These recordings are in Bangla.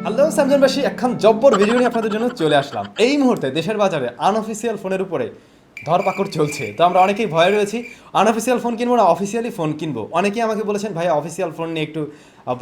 হ্যালো স্যামজনবাসী, একখান জব্বর ভিডিও নিয়ে আপনাদের জন্য চলে আসলাম। এই মুহূর্তে দেশের বাজারে আনঅফিসিয়াল ফোনের উপরে ধরপাকড় চলছে। তো আমরা অনেকেই ভয়ে রয়েছি, আনঅফিসিয়াল ফোন কিনবো না অফিসিয়ালি ফোন কিনবো। অনেকেই আমাকে বলেছেন ভাই অফিসিয়াল ফোন নিয়ে একটু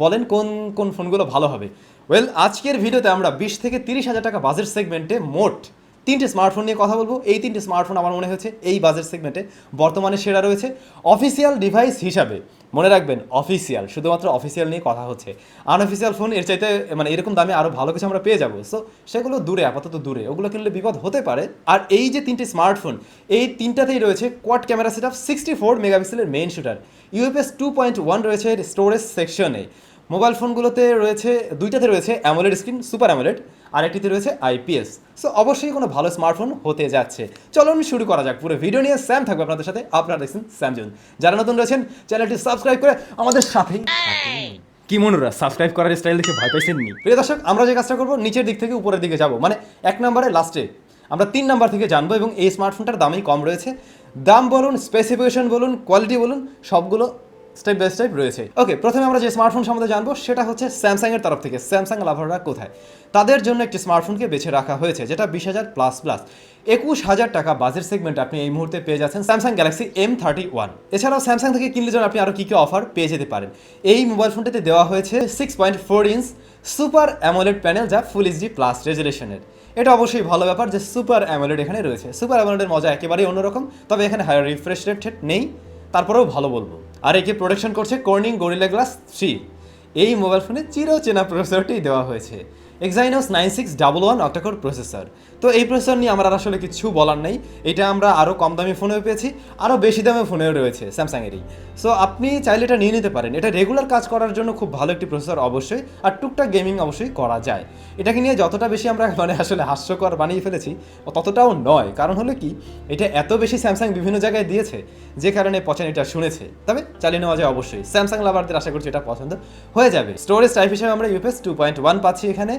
বলেন কোন কোন ফোনগুলো ভালো হবে। ওয়েল, আজকের ভিডিওতে আমরা 20 থেকে 30 হাজার টাকা বাজেট সেগমেন্টে মোট তিনটে স্মার্টফোন নিয়ে কথা বলবো। এই তিনটে স্মার্টফোন আমার মনে হয়েছে এই বাজেট সেগমেন্টে বর্তমানে সেরা রয়েছে অফিসিয়াল ডিভাইস হিসাবে। মনে রাখবেন অফিসিয়াল, শুধুমাত্র অফিসিয়াল নিয়ে কথা হচ্ছে। আনঅফিসিয়াল ফোন এর চাইতে মানে এরকম দামে আরও ভালো কিছু আমরা পেয়ে যাবো। সো সেগুলো দূরে, আপাতত দূরে, ওগুলো কিনলে বিপদ হতে পারে। আর এই যে তিনটে স্মার্টফোন, এই তিনটাতেই রয়েছে কোয়াড ক্যামেরা সেটআপ, 64 মেগাপিক্সেলের মেইন শুটার, ইউএফএস 2.1 রয়েছে স্টোরেজ সেকশনে। মোবাইল ফোনগুলোতে রয়েছে, দুইটাতে রয়েছে অ্যামোলেড স্ক্রিন, সুপার অ্যামোলেড, আর একটিতে রয়েছে আইপিএস। সো অবশ্যই কোনো ভালো স্মার্টফোন হতে যাচ্ছে। চলুন শুরু করা যাক। পুরো ভিডিও নিয়ে স্যাম থাকবে আপনাদের সাথে। আপনারা দেখছেন স্যামজোন। যারা নতুন রয়েছেন চ্যানেলটি সাবস্ক্রাইব করে আমাদের সাথেই থাকুন। কি মনুরা, সাবস্ক্রাইব করার স্টাইল দেখে ভয় পাইছেন নি? প্রিয় দর্শক, আমরা যে কাজটা করবো নিচের দিক থেকে উপরের দিকে যাব, মানে 1 নম্বরে লাস্টে আমরা 3 নাম্বার থেকে জানবো। এবং এই স্মার্টফোনটার দামই কম রয়েছে। দাম বলুন, স্পেসিফিকেশন বলুন, কোয়ালিটি বলুন, সবগুলো স্টেপ বাই স্টেপ রয়েছে। ওকে, প্রথমে আমরা যে স্মার্টফোন সম্বন্ধে জানবো সেটা হচ্ছে স্যামসাংয়ের তরফ থেকে। স্যামসাং লাভাররা কোথায়, তাদের জন্য একটি স্মার্টফোনকে বেছে রাখা হয়েছে যেটা 20,000 প্লাস 21,000 টাকা বাজেট সেগমেন্টে আপনি এই মুহূর্তে পেয়ে যাচ্ছেন স্যামসাং গ্যালাক্সি M31। এছাড়াও স্যামসাং থেকে কিনলে যেন আপনি আরও কী কী অফার পেয়ে যেতে পারেন। এই মোবাইল ফোনটিতে দেওয়া হয়েছে 6.4 ইঞ্চ সুপার অ্যামোলেড প্যানেল, যা ফুল এইচডি প্লাস রেজুলেশনের। এটা অবশ্যই ভালো ব্যাপার যে সুপার অ্যামোলেড এখানে রয়েছে। সুপার অ্যামোলেডের মজা একেবারেই অন্যরকম, তবে এখানে হায়ার রিফ্রেশ রেট নেই, তারপরেও ভালো বলবো। আর একে প্রোটেকশন করছে কর্নিং গরিলা গ্লাস 3। এই মোবাইল ফোনে চিরচেনা প্রসেসরটি দেওয়া হয়েছে, এক্সাইনোস 9611 অক্টাকোর প্রসেসর। তো এই প্রসেসর নিয়ে আমার আর আসলে কিছু বলার নেই। এটা আমরা আরও কম দামি ফোনেও পেয়েছি, আরও বেশি দামে ফোনেও রয়েছে স্যামসাংয়েরই। সো আপনি চাইলে এটা নিয়ে নিতে পারেন। এটা রেগুলার কাজ করার জন্য খুব ভালো একটি প্রসেসর অবশ্যই, আর টুকটাক গেমিং অবশ্যই করা যায়। এটাকে নিয়ে যতটা বেশি আমরা মানে আসলে হাস্যকর বানিয়ে ফেলেছি ততটাও নয়। কারণ হলো কি, এটা এত বেশি স্যামসাং বিভিন্ন জায়গায় দিয়েছে যে কারণে পছন্দ এটা শুনেছে। তবে চালিয়ে নেওয়া যায় অবশ্যই। স্যামসাং লাভারদের আশা করছি এটা পছন্দ হয়ে যাবে। স্টোরেজ টাইপ হিসেবে আমরা ইউএফএস 2.1 পাচ্ছি এখানে।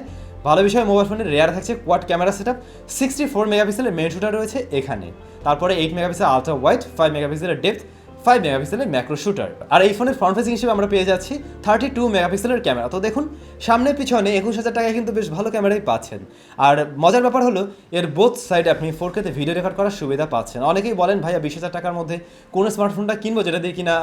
ভালো বিষয়, মোবাইল ফোনের রেয়ার থাকছে কোয়াড ক্যামেরা সেটআপ, 64 মেগাপিক্সেলের মেইন শুটার রয়েছে এখানে। তারপরে 8 মেগাপিক্সেল আলট্রা ওয়াইড, 5 মেগাপিক্সেলের ডেপথ, 5 মেগাপিক্সেলের ম্যাক্রো শুটার। আর এই ফোনের ফ্রন্ট ফেসিং হিসেবে আমরা পেয়ে যাচ্ছি 32 মেগাপিক্সেলের ক্যামেরা। তো দেখুন, সামনে পিছনে 21,000 টাকায় কিন্তু বেশ ভালো ক্যামেরাই পাচ্ছেন। আর মজার ব্যাপার হলো এর বোথ সাইডে আপনি 4K তে ভিডিও রেকর্ড করার সুবিধা পাচ্ছেন। অনেকেই বলেন ভাইয়া 20,000 টাকার মধ্যে কোন স্মার্টফোনটা কিনবো যেটা দিয়ে কিনা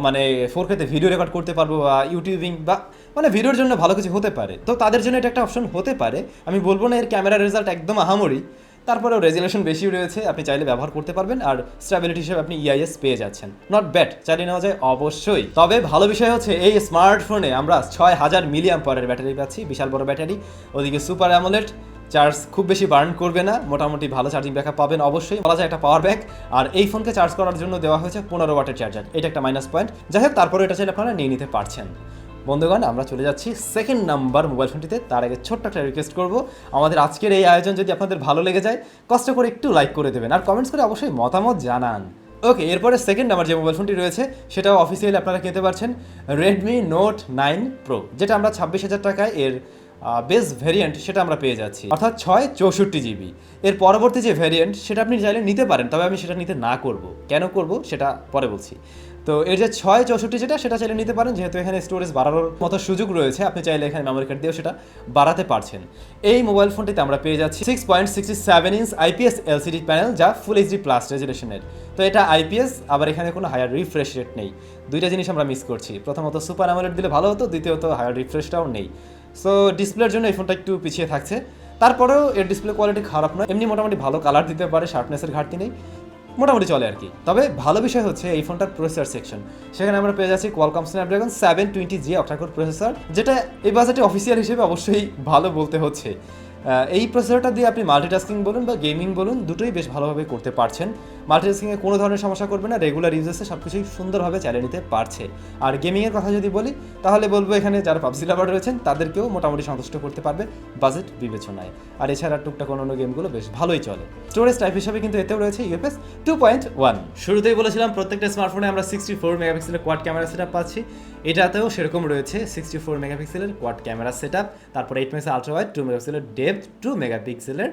মানে 4K তে ভিডিও রেকর্ড করতে পারবো বা ইউটিউবিং বা মানে ভিডিওর জন্য ভালো কিছু হতে পারে। তো তাদের জন্য এটা একটা অপশন হতে পারে। আমি বলবো না এর ক্যামেরার রেজাল্ট একদম আহামরি, তারপরেও রেজুলেশন বেশি রয়েছে, আপনি চাইলে ব্যবহার করতে পারবেন। আর স্টেবিলিটি হিসেবে আপনি ইআইএস পেয়ে যাচ্ছেন, নট ব্যাড, চালিয়ে নেওয়া যায় অবশ্যই। তবে ভালো বিষয় হচ্ছে এই স্মার্টফোনে আমরা 6000 মিলিঅ্যাম্পিয়ারের ব্যাটারি পাচ্ছি, বিশাল বড় ব্যাটারি। ওদিকে সুপার অ্যামোলেড, চার্জ খুব বেশি বার্ন করবে না, মোটামুটি ভালো চার্জিং ব্যাকআপ পাবেন অবশ্যই, বলা যায় একটা পাওয়ার ব্যাংক। আর এই ফোনকে চার্জ করার জন্য দেওয়া হয়েছে 15 ওয়াটের চার্জার, এটা একটা মাইনাস পয়েন্ট। যাই হোক, তারপরে এটা চাইলে আপনারা নিয়ে নিতে পারছেন। বন্ধুগণ, আমরা চলে যাচ্ছি সেকেন্ড নাম্বার মোবাইল ফোনটিতে। তার আগে ছোট্ট একটা রিকোয়েস্ট করবো, আমাদের আজকের এই আয়োজন যদি আপনাদের ভালো লেগে যায় কষ্ট করে একটু লাইক করে দেবেন আর কমেন্টস করে অবশ্যই মতামত জানান। ওকে, এরপরে সেকেন্ড নাম্বার যে মোবাইল ফোনটি রয়েছে সেটাও অফিসিয়ালি আপনারা কিনতে পারছেন, রেডমি নোট 9 প্রো, যেটা আমরা 26,000 টাকায় এর বেস ভ্যারিয়েন্ট সেটা আমরা পেয়ে যাচ্ছি, অর্থাৎ 664 GB। এর পরবর্তী যে ভ্যারিয়েন্ট সেটা আপনি চাইলে নিতে পারেন, তবে আমি সেটা নিতে না করব। কেন করব সেটা পরে বলছি। তো এর যে 664 সেটা চাইলে নিতে পারেন, যেহেতু এখানে স্টোরেজ বাড়ানোর মতো সুযোগ রয়েছে, আপনি চাইলে এখানে মেমোরি কার্ড দিয়েও সেটা বাড়াতে পারছেন। এই মোবাইল ফোনটিতে আমরা পেয়ে যাচ্ছি 6.67 ইঞ্চ আইপিএস এলসিডি প্যানেল, যা ফুল এইচডি প্লাস রেজুলেশনের। তো এটা আইপিএস, আবার এখানে কোনো হায়ার রিফ্রেশ রেট নেই। দুইটা জিনিস আমরা মিস করছি। প্রথমত সুপার অ্যামোলেড দিলে ভালো হতো, দ্বিতীয়ত হায়ার রিফ্রেশটাও নেই। সো ডিসপ্লের জন্য এই ফোনটা একটু পিছিয়ে থাকছে। তারপরেও এর ডিসপ্লে কোয়ালিটি খারাপ নয়, এমনি মোটামুটি ভালো কালার দিতে পারে, শার্পনেসের ঘাটতি নেই, মোটামুটি চলে আর কি। তবে ভালো বিষয় হচ্ছে এই ফোনটার প্রসেসর সেকশন, সেখানে আমরা পেয়ে যাচ্ছি Qualcomm Snapdragon 720G octa-core processor, যেটা এই বাজেটে অফিসিয়াল হিসেবে অবশ্যই ভালো বলতে হচ্ছে। এই প্রসেসরটা দিয়ে আপনি মাল্টিটাস্কিং বলুন বা গেমিং বলুন, দুটোই বেশ ভালোভাবে করতে পারছেন। মাল্টিটাস্কিংয়ে কোনো ধরনের সমস্যা করবে না, রেগুলার ইউজেসে সব কিছুই সুন্দরভাবে চালিয়ে নিতে পারছে। আর গেমিংয়ের কথা যদি বলি তাহলে বলবো এখানে যারা পাবজি লাভার রয়েছেন তাদেরকেও মোটামুটি সন্তুষ্ট করতে পারবে বাজেট বিবেচনায়। আর এছাড়া টুকটাক অন্য গেমগুলো বেশ ভালোই চলে। স্টোরেজ টাইপ হিসাবে কিন্তু এতেও রয়েছে ইউএফএস 2.1। শুরুতেই বলেছিলাম প্রত্যেকটা স্মার্টফোনে আমরা 64 মেগাপিক্সেলের কোয়াড ক্যামেরা সেটআপ পাচ্ছি, এটাতেও সেরকম রয়েছে 64 মেগাপিক্সেলের কোয়াড ক্যামেরা সেটআপ, তারপর 8 মেগাপিক্সেল আলট্রা ওয়াইড, 2 মেগাপিক্সেলের ডেপথ, 2 মেগাপিক্সেলের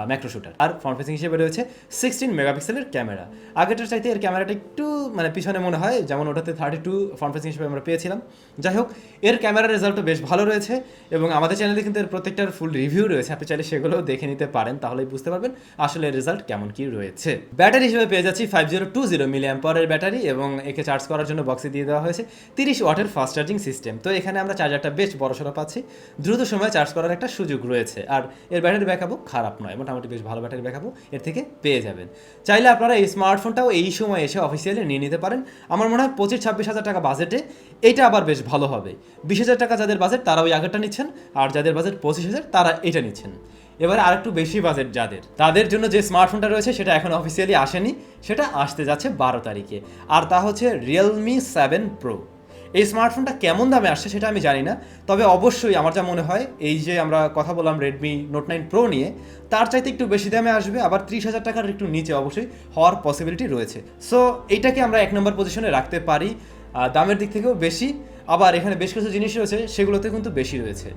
ম্যাক্রো শুটার। আর ফ্রন্ট ফেসিং হিসেবে রয়েছে 16 মেগাপিক্সেলের ক্যামেরা। আগেরটার চাইতে এর ক্যামেরাটা একটু মানে পিছনে মনে হয়, যেমন ওটাতে 32 ফ্রন্ট ফেসিং হিসেবে আমরা পেয়েছিলাম। যাই হোক, এর ক্যামেরার রেজাল্টও বেশ ভালো রয়েছে এবং আমাদের চ্যানেলে কিন্তু এর প্রত্যেকটার ফুল রিভিউ রয়েছে, আপনি চাইলে সেগুলোও দেখে নিতে পারেন, তাহলেই বুঝতে পারবেন আসলে রেজাল্ট কেমন কি রয়েছে। ব্যাটারি হিসেবে পেয়ে যাচ্ছি 5020 মিলিঅ্যাম্পারের ব্যাটারি এবং একে চার্জ করার জন্য বক্সে দিয়ে দেওয়া হয়েছে 30 ওয়াটের ফাস্ট চার্জিং সিস্টেম। তো এখানে আমরা চার্জারটা বেশ বড়সড় পাচ্ছি, দ্রুত সময়ে চার্জ করার একটা সুযোগ রয়েছে। আর এর ব্যাটারি ব্যাকআপও খারাপ নয়, মোটামুটি বেশ ভালো ব্যাটারি ব্যাকআপও এর থেকে পেয়ে যাবেন। চাইলে আপনারা এই স্মার্টফোনটাও এই সময় এসে অফিসিয়ালি নিয়ে নিতে পারেন। আমার মনে হয় 25-26 হাজার টাকা বাজেটে এইটা আবার বেশ ভালো হবে। 20 হাজার টাকা যাদের বাজেট তারা ওই আগেরটা নিচ্ছেন, আর যাদের বাজেট 25 হাজার তারা এটা নিচ্ছেন। এবার আরেকটু বেশি বাজেট যাদের, তাদের জন্য যে স্মার্টফোনটা রয়েছে সেটা এখন অফিসিয়ালি আসেনি, সেটা আসতে যাচ্ছে 12 তারিখে, আর তা হচ্ছে Realme 7 Pro। এই স্মার্টফোনটা কেমন দামে আসছে সেটা আমি জানি না, তবে অবশ্যই আমার যা মনে হয় এই যে আমরা কথা বললাম Redmi Note 9 Pro নিয়ে, তার চাইতে একটু বেশি দামে আসবে, আবার 30 হাজার টাকার একটু নিচে অবশ্যই হওয়ার পসিবিলিটি রয়েছে। সো এইটাকে আমরা 1 নম্বর পজিশনে রাখতে পারি, দামের দিক থেকেও বেশি, আবার এখানে বেশ কিছু জিনিস রয়েছে সেগুলোতে কিন্তু বেশি রয়েছে।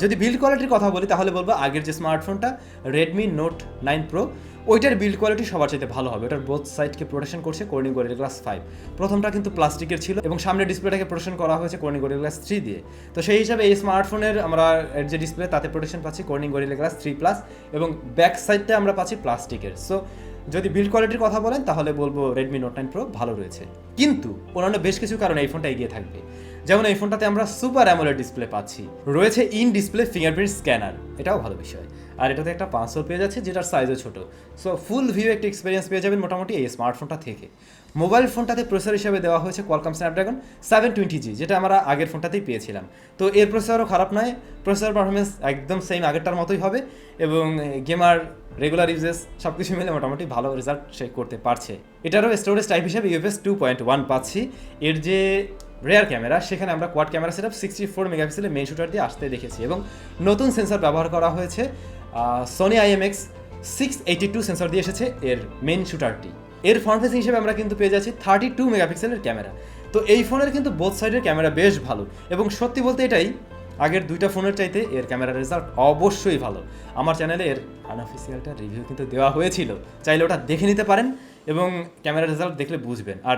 যদি বিল্ড কোয়ালিটির কথা বলি তাহলে বলবো আগের যে স্মার্টফোনটা Redmi Note 9 Pro, ওইটার বিল্ড কোয়ালিটি সবার চাইতে ভালো হবে। ওটার বোথ সাইডকে প্রোটেকশন করছে কর্নিং গরিলা গ্লাস 5। প্রথমটা কিন্তু প্লাস্টিকের ছিল এবং সামনের ডিসপ্লেটাকে প্রোটেকশন করা হয়েছে কর্নিং গরিলা গ্লাস 3 দিয়ে। তো সেই হিসাবে এই স্মার্টফোনের আমরা যে ডিসপ্লে তাতে প্রোটেকশন পাচ্ছি কর্নিং গরিলা গ্লাস 3+, এবং ব্যাক সাইডটা আমরা পাচ্ছি প্লাস্টিকের। সো যদি বিল্ড কোয়ালিটির কথা বলেন তাহলে বলবো Redmi Note 9 Pro ভালো রয়েছে, কিন্তু অন্যান্য বেশ কিছু কারণে এই ফোনটা এগিয়ে থাকবে। যেমন এই ফোনটাতে আমরা সুপার অ্যামোলেড ডিসপ্লে পাচ্ছি, রয়েছে ইন ডিসপ্লে ফিঙ্গারপ্রিন্ট স্ক্যানার, এটাও ভালো বিষয়। আর এটাতে একটা পাঁচশোল পেয়ে যাচ্ছে যেটার সাইজও ছোটো। সো ফুল ভিউ একটা এক্সপিরিয়েন্স পেয়ে যাবেন মোটামুটি এই স্মার্টফোনটা থেকে। মোবাইল ফোনটাতে প্রসেসর হিসেবে দেওয়া হয়েছে Qualcomm Snapdragon 720G, যেটা আমরা আগের ফোনটাতেই পেয়েছিলাম। তো এর প্রসেসরও খারাপ নয়, প্রসেসর পারফরমেন্স একদম সেম আগেরটার মতোই হবে, এবং গেমার রেগুলার ইউজেস সব কিছু মিলে মোটামুটি ভালো রেজাল্ট সে করতে পারছে। এটারও স্টোরেজ টাইপ হিসেবে UFS 2.1 পাচ্ছি। এর যে রেয়ার ক্যামেরা সেখানে আমরা কোয়াড ক্যামেরা সেটআপ 64 মেগাপিক্সেলের মেইন শুটার দিয়ে আসতে দেখেছি, এবং নতুন সেন্সর ব্যবহার করা হয়েছে Sony IMX 682 সেন্সর দিয়ে এসেছে এর মেইন শুটারটি। এর ফ্রন্ট ফেসিং হিসেবে আমরা কিন্তু পেয়ে যাচ্ছি 32 মেগাপিক্সেলের ক্যামেরা। তো এই ফোনের কিন্তু বোথ সাইডের ক্যামেরা বেশ ভালো, এবং সত্যি বলতে এটাই আগের দুইটা ফোনের চাইতে এর ক্যামেরার রেজাল্ট অবশ্যই ভালো। আমার চ্যানেলে এর আনঅফিসিয়ালটা রিভিউ কিন্তু দেওয়া হয়েছিল, চাইলে ওটা দেখে নিতে পারেন এবং ক্যামেরার রেজাল্ট দেখলে বুঝবেন। আর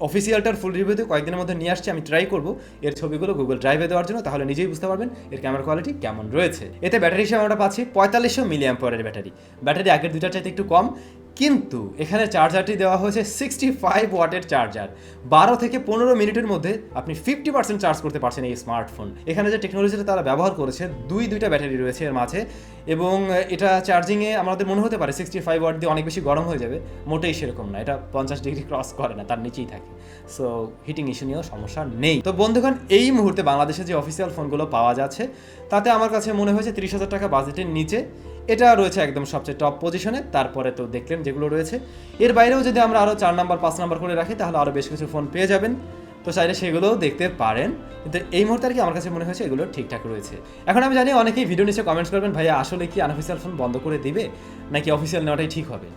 অফিসিয়ালটার ফুল রিভিউতে কয়েকদিনের মধ্যে নিয়ে আসছি, আমি ট্রাই করবো এর ছবিগুলো গুগল ড্রাইভে দেওয়ার জন্য, তাহলে নিজেই বুঝতে পারবেন এর ক্যামেরা কোয়ালিটি কেমন রয়েছে। এতে ব্যাটারি হিসেবে আমরা পাচ্ছি 4500 মিলিঅ্যাম্পিয়ারের ব্যাটারি আগের দুইটার চাইতে একটু কম, কিন্তু এখানে চার্জারটি দেওয়া হয়েছে 65 ওয়াটের চার্জার। 12 থেকে 15 মিনিটের মধ্যে আপনি 50% চার্জ করতে পারছেন এই স্মার্টফোন। এখানে যে টেকনোলজিটা তারা ব্যবহার করেছে, দুইটা ব্যাটারি রয়েছে এর মাঝে, এবং এটা চার্জিংয়ে আমাদের মনে হতে পারে 65 ওয়াট দিয়ে অনেক বেশি গরম হয়ে যাবে, মোটেই সেরকম না, এটা 50 ডিগ্রি ক্রস করে না, তার নিচেই থাকে। সো হিটিং ইস্যু নিয়েও সমস্যা নেই। তো বন্ধুগণ, এই মুহূর্তে বাংলাদেশে যে অফিসিয়াল ফোনগুলো পাওয়া যাচ্ছে তাতে আমার কাছে মনে হয়েছে 30 হাজার টাকা বাজেটের নিচে এটা রয়েছে একদম সবচেয়ে টপ পজিশনে। তারপরে তো দেখলেন যেগুলো রয়েছে, এর বাইরেও যদি আমরা আরও 4 নাম্বার 5 নাম্বার করে রাখি তাহলে আরও বেশ কিছু ফোন পেয়ে যাবেন, তো চাইলে সেগুলোও দেখতে পারেন। কিন্তু এই মুহূর্তে আর কি আমার কাছে মনে হয়েছে এগুলো ঠিকঠাক রয়েছে। এখন আমি জানি অনেকেই ভিডিও নিচে কমেন্টস করবেন, ভাইয়া আসলে কি আনঅফিসিয়াল ফোন বন্ধ করে দিবে নাকি অফিসিয়াল নেওয়াটাই ঠিক হবে?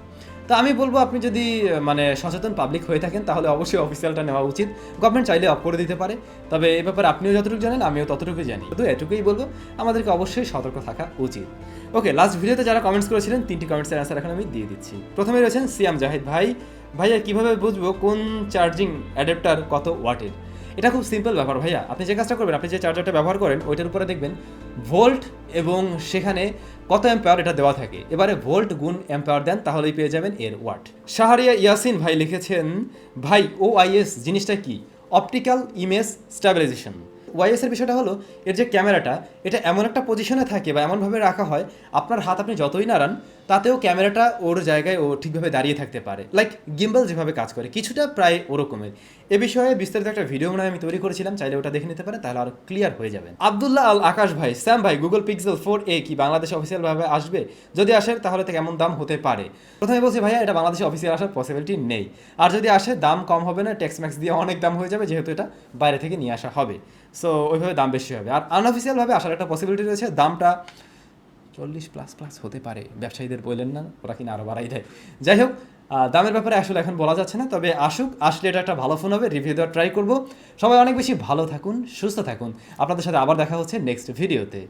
তো আমি বলবো আপনি যদি মানে সচেতন পাবলিক হয়ে থাকেন তাহলে অবশ্যই অফিসিয়ালটা নেওয়া উচিত। গভর্নমেন্ট চাইলে অফ করে দিতে পারে, তবে এই ব্যাপারে আপনিও যতটুকু জানেন আমিও ততটুকুই জানি। শুধু এটুকুই বলবো, আমাদেরকে অবশ্যই সতর্ক থাকা উচিত। ওকে, লাস্ট ভিডিওতে যারা কমেন্টস করেছিলেন 3টি কমেন্টসের অ্যান্সার এখন আমি দিয়ে দিচ্ছি। প্রথমে রয়েছেন সিয়াম জাহিদ ভাইয়া কীভাবে বুঝবো কোন চার্জিং অ্যাডাপ্টার কত ওয়াটের? এটা খুব সিম্পল ব্যাপার ভাইয়া। আপনি যে কাজটা করবেন, আপনি যে চার্জারটা ব্যবহার করেন ওইটার উপরে দেখবেন ভোল্ট এবং সেখানে কত অ্যাম্পায়ার এটা দেওয়া থাকে, এবারে ভোল্ট গুণ অ্যাম্পায়ার দেন তাহলেই পেয়ে যাবেন এর ওয়াট। শাহরিয়া ইয়াসিন ভাই লিখেছেন, ভাই OIS জিনিসটা কি? Optical image stabilisation. ওয়াইএস এর বিষয়টা হলো এর যে ক্যামেরাটা এটা এমন একটা পজিশনে থাকে বা এমনভাবে রাখা হয় আপনার হাত আপনি যতই নাড়ান তাতেও ক্যামেরাটা ওর জায়গায় ও ঠিকভাবে দাঁড়িয়ে থাকতে পারে, লাইক গিম্বল যেভাবে কাজ করে কিছুটা প্রায় ওরকমের। এ বিষয়ে বিস্তারিত একটা ভিডিও মনে আমি তৈরি করেছিলাম, চাইলে ওটা দেখে নিতে পারেন, তাহলে আরও ক্লিয়ার হয়ে যাবেন। আব্দুল্লাহ আল আকাশ ভাই, স্যাম ভাই গুগল পিক্সেল 4a কি বাংলাদেশে অফিসিয়ালভাবে আসবে? যদি আসে তাহলে তো কেমন দাম হতে পারে? প্রথমে বলছি ভাইয়া এটা বাংলাদেশে অফিসিয়াল আসার পসিবিলিটি নেই, আর যদি আসে দাম কম হবে না, ট্যাক্স ম্যাক্স দিয়ে অনেক দাম হয়ে যাবে, যেহেতু এটা বাইরে থেকে নিয়ে আসা হবে। সো ওইভাবে দাম বেশি হবে। আর আনঅফিসিয়ালভাবে আসার একটা পসিবিলিটি রয়েছে, দামটা 40+ হতে পারে। ব্যবসায়ীদের বললেন না, ওরা কিনা আরও বাড়াই দেয়। যাই হোক, দামের ব্যাপারে আসলে এখন বলা যাচ্ছে না, তবে আসলে এটা একটা ভালো ফোন হবে, রিভিউ দেওয়ার ট্রাই করবো। সবাই অনেক বেশি ভালো থাকুন, সুস্থ থাকুন। আপনাদের সাথে আবার দেখা হচ্ছে নেক্সট ভিডিওতে।